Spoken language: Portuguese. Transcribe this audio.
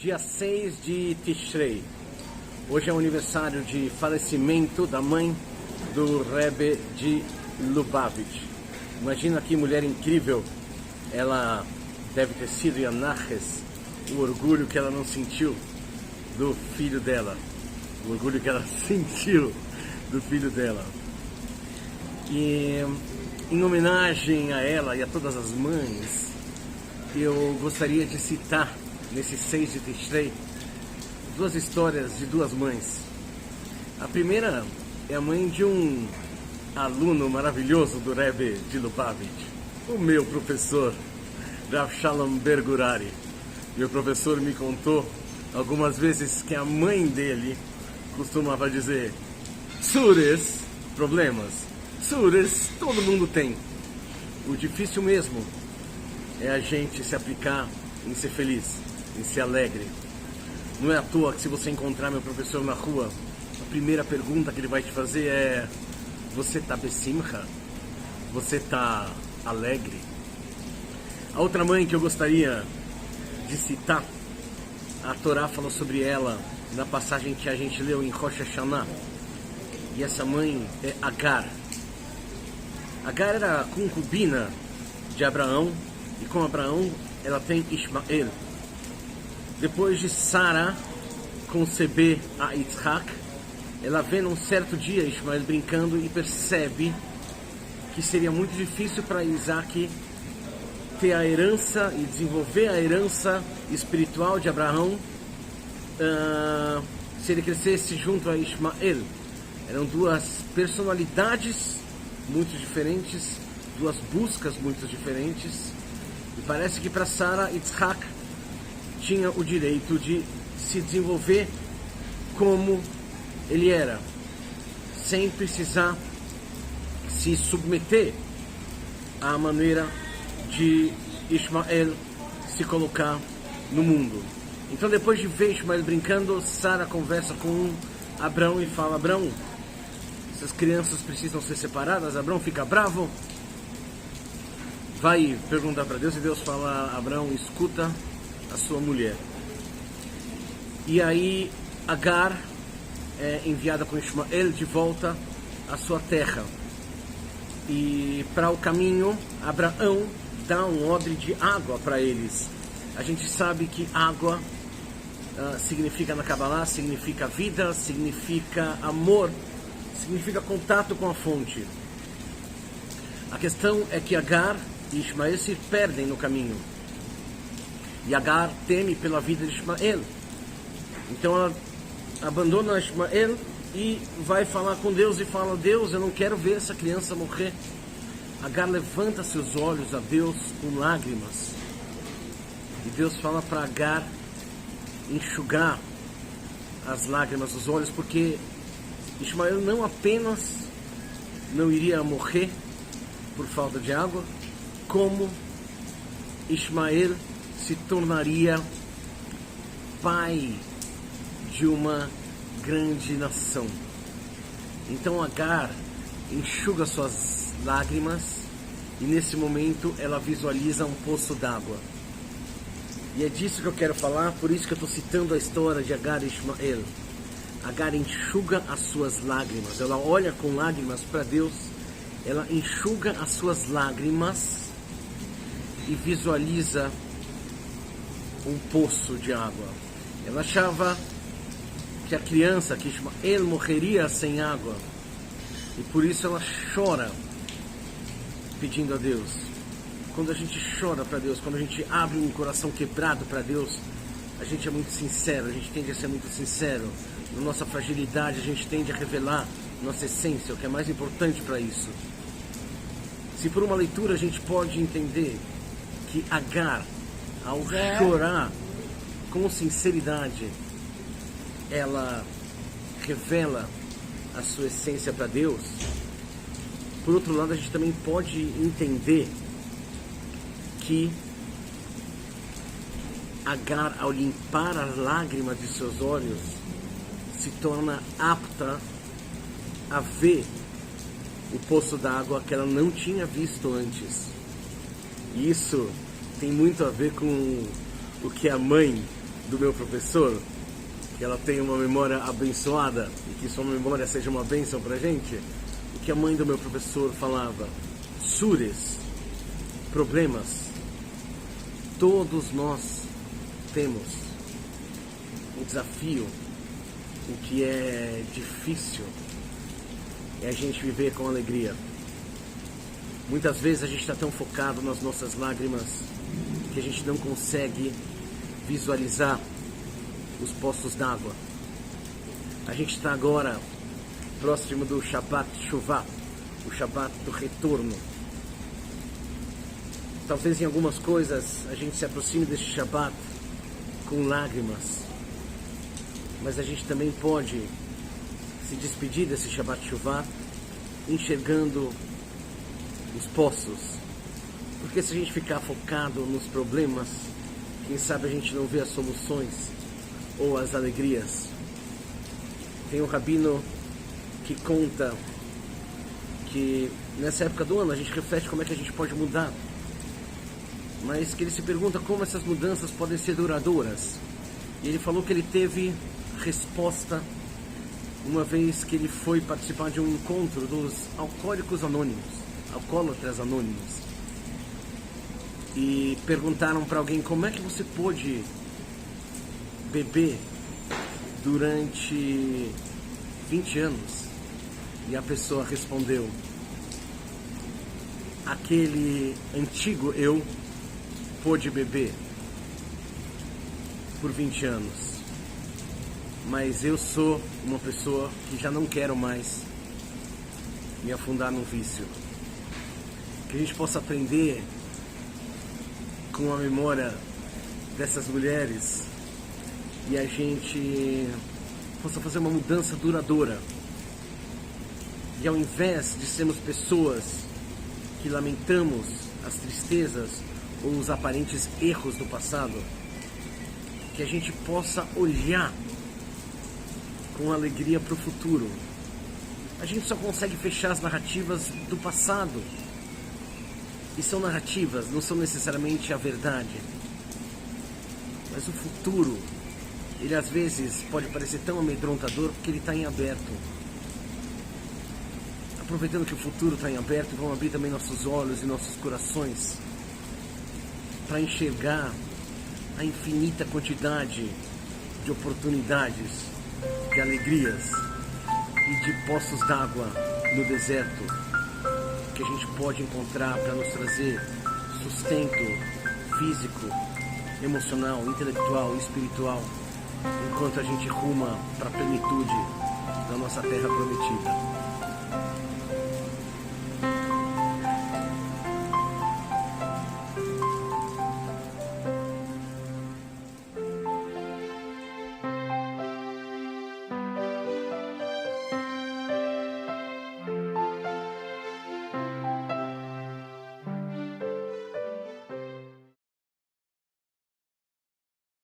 Dia 6 de Tishrei. Hoje é o aniversário de falecimento da mãe do Rebbe de Lubavitch. Imagina que mulher incrível. Ela deve ter sido Yanaches, o orgulho que ela não sentiu do filho dela. O orgulho que ela sentiu do filho dela. E em homenagem a ela e a todas as mães, eu gostaria de citar, nesse 6 de Tishrei, duas histórias de duas mães. A primeira é a mãe de um aluno maravilhoso do Rebbe de Lubavitch, o meu professor, Rav Shalom Bergurari. Meu professor me contou algumas vezes que a mãe dele costumava dizer: Sures, problemas, Sures, todo mundo tem. O difícil mesmo é a gente se aplicar em ser feliz, em ser alegre. Não é à toa que se você encontrar meu professor na rua, a primeira pergunta que ele vai te fazer é: você tá besimcha? Você tá alegre? A outra mãe que eu gostaria de citar, a Torá falou sobre ela na passagem que a gente leu em Rosh Hashanah. E essa mãe é Agar. Agar era concubina de Abraão, e com Abraão ela tem Ismael. Depois de Sara conceber a Yitzhak, ela vê num certo dia Ismael brincando e percebe que seria muito difícil para Isaac ter a herança e desenvolver a herança espiritual de Abraão se ele crescesse junto a Ismael. Eram duas personalidades muito diferentes, duas buscas muito diferentes, e parece que para Sara, Yitzhak tinha o direito de se desenvolver como ele era, sem precisar se submeter à maneira de Ismael se colocar no mundo. Então, depois de ver Ismael brincando, Sara conversa com Abrão e fala: Abrão, essas crianças precisam ser separadas. Abrão fica bravo, vai perguntar para Deus, e Deus fala: Abrão, escuta a sua mulher. E aí Agar é enviada com Ismael de volta à sua terra. E para o caminho, Abraão dá um odre de água para eles. A gente sabe que água significa na Kabbalah, significa vida, significa amor, significa contato com a fonte. A questão é que Agar e Ismael se perdem no caminho. E Agar teme pela vida de Ismael. Então ela abandona Ismael e vai falar com Deus e fala: Deus, eu não quero ver essa criança morrer. Agar levanta seus olhos a Deus com lágrimas. E Deus fala para Agar enxugar as lágrimas dos olhos, porque Ismael não apenas não iria morrer por falta de água, como Ismael se tornaria pai de uma grande nação. Então Agar enxuga suas lágrimas e nesse momento ela visualiza um poço d'água. E é disso que eu quero falar, por isso que eu estou citando a história de Agar e Ismael. Agar enxuga as suas lágrimas, ela olha com lágrimas para Deus, ela enxuga as suas lágrimas e visualiza um poço de água. Ela achava que a criança, que Ismael, morreria sem água, e por isso ela chora pedindo a Deus. Quando a gente chora para Deus, quando a gente abre um coração quebrado para Deus, a gente é muito sincero, a gente tende a ser muito sincero. Na nossa fragilidade, a gente tende a revelar nossa essência, o que é mais importante para isso. Se por uma leitura a gente pode entender que Agar, ao chorar com sinceridade, ela revela a sua essência para Deus, por outro lado, a gente também pode entender que Agar, ao limpar as lágrimas de seus olhos, se torna apta a ver o poço d'água que ela não tinha visto antes. E isso tem muito a ver com o que a mãe do meu professor, que ela tenha uma memória abençoada e que sua memória seja uma bênção pra gente, o que a mãe do meu professor falava: Sures, problemas, todos nós temos. O desafio, o que é difícil, é a gente viver com alegria. Muitas vezes a gente está tão focado nas nossas lágrimas que a gente não consegue visualizar os poços d'água. A gente está agora próximo do Shabbat Shuvah, o Shabbat do retorno. Talvez em algumas coisas a gente se aproxime desse Shabbat com lágrimas, mas a gente também pode se despedir desse Shabbat Shuvah enxergando os poços. Porque se a gente ficar focado nos problemas, quem sabe a gente não vê as soluções ou as alegrias. Tem um rabino que conta que nessa época do ano a gente reflete como é que a gente pode mudar, mas que ele se pergunta como essas mudanças podem ser duradouras. E ele falou que ele teve resposta uma vez que ele foi participar de um encontro dos alcoólatras anônimos, e perguntaram para alguém: como é que você pôde beber durante 20 anos? E a pessoa respondeu: aquele antigo eu pôde beber por 20 anos, mas eu sou uma pessoa que já não quero mais me afundar num vício. Que a gente possa aprender com a memória dessas mulheres e a gente possa fazer uma mudança duradoura. E ao invés de sermos pessoas que lamentamos as tristezas ou os aparentes erros do passado, que a gente possa olhar com alegria para o futuro. A gente só consegue fechar as narrativas do passado. E são narrativas, não são necessariamente a verdade. Mas o futuro, ele às vezes pode parecer tão amedrontador porque ele está em aberto. Aproveitando que o futuro está em aberto, vamos abrir também nossos olhos e nossos corações para enxergar a infinita quantidade de oportunidades, de alegrias e de poços d'água no deserto que a gente pode encontrar para nos trazer sustento físico, emocional, intelectual e espiritual, enquanto a gente ruma para a plenitude da nossa terra prometida.